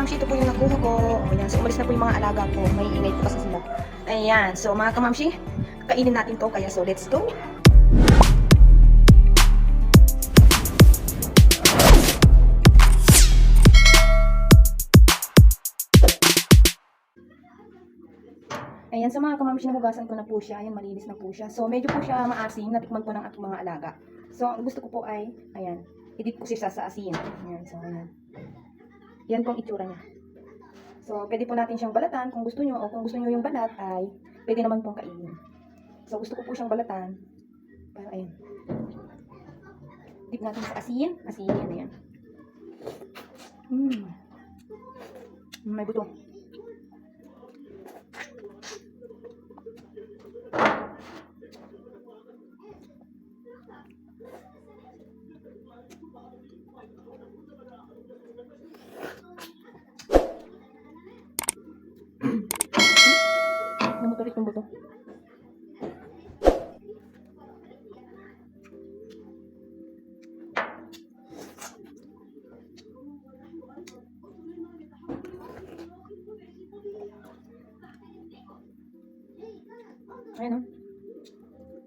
kamamshi, ito po yung nakuha ko. Ayan, so umalis na po yung mga alaga ko. May ingay po kasi sila. Ayan, so mga kamamshi, kainin natin to. Kaya so let's go. Ayan, so mga kamamshi, nahugasan ko na po siya. Ayan, malinis na po siya. So medyo po siya maasim. Natikman po ng aking mga alaga. So ang gusto ko po ay, ayan, i-dip ko siya sa asin. Ayan, so ayan. Yan pong itsura niya. So, pwede po natin siyang balatan kung gusto nyo, o kung gusto nyo yung balat ay pwede naman pong kainin. So, gusto ko po siyang balatan. Para, ayan. Dip natin sa asin. Asin, ayan. May buto. Namutulit yung buto. Ayan o.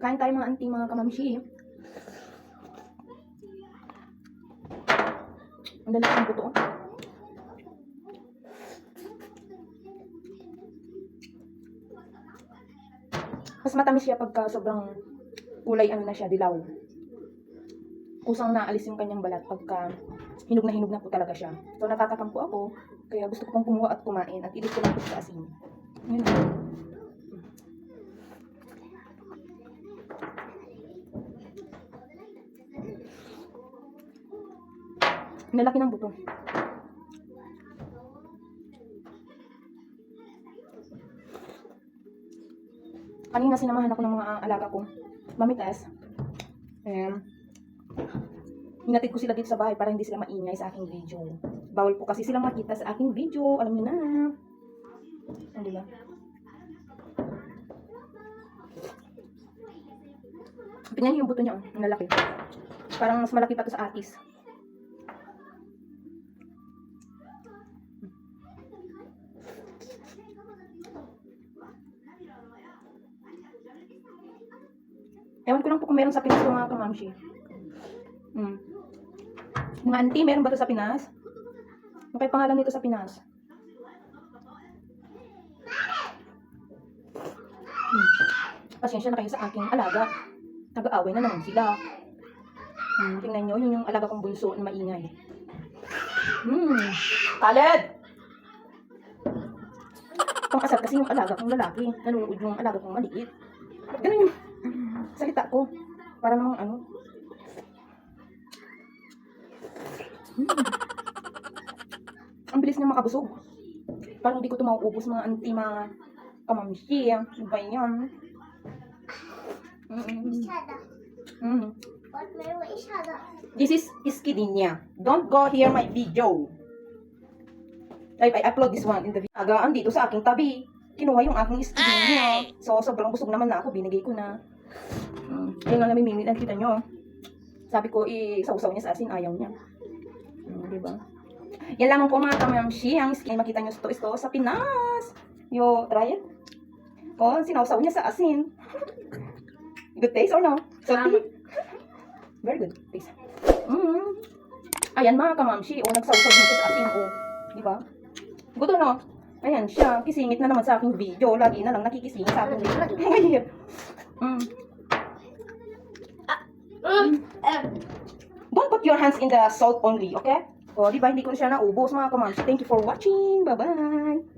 Kain tayo mga auntie, mga kamamshi. Ang dalas ng buto. Mas matamis siya pagka sobrang kulay ano na siya, dilaw. Kusang naalis yung kanyang balat pagka hinog na po talaga siya. So natatakam po ako, kaya gusto ko pong kumuha at kumain at idip ko lang po sa asin. Yun. Nalaki ng buto. Kanina sinamahan ako ng mga alaga ko. Mamitas. Ayan. Hinatid ko sila dito sa bahay para hindi sila maingay sa aking video. Bawal po kasi silang makita sa aking video. Alam niyo na. O, diba? Tingnan niyo yung buto niya. Oh. Ang lalaki. Parang mas malaki pa to sa atis. Ewan ko lang po kung meron sa Pinas yung mga kamamshi. Mga auntie, meron ba ito sa Pinas? Ano kayo pangalan nito sa Pinas? Pasensya na kayo sa aking alaga. Nag-aaway na naman sila. Tingnan nyo, yun yung alaga kong bunso na maingay. Khaled! Pang-asar kasi yung alaga kong lalaki. Nanonood yung alaga kong maliit. Ba't ganun yung salita ko? Para namang ano. Ang bilis niya makabusog. Parang hindi ko ito mauubos mga auntie, mga kamamshi. Ano ba yan? This is Iskidinya. Don't go here my video. I upload this one in the video. Agaan dito sa aking tabi. Kinuha yung aking Iskidinya. So, sobrang busog naman na ako. Binigay ko na. Ayun nga namimili. Nakita nyo. Sabi ko, isaw-saw niya sa asin. Ayaw niya. Diba? Yan lamang po mga kamamshi. Ang skin, makita nyo ito sa Pinas. Yo, try it. O, sinawsaw niya sa asin. Good taste or no? Salty? Very good taste. Ayan mga kamamshi. O, nagsaw-saw niya sa asin. O, diba? Good no? Ayan siya. Kisingit na naman sa aking video. Lagi na lang nakikisingit sa aking video. Don't put your hands in the salt only, okay? O, diba? Hindi ko na siya naubos mga kamamshi. Thank you for watching. Bye-bye!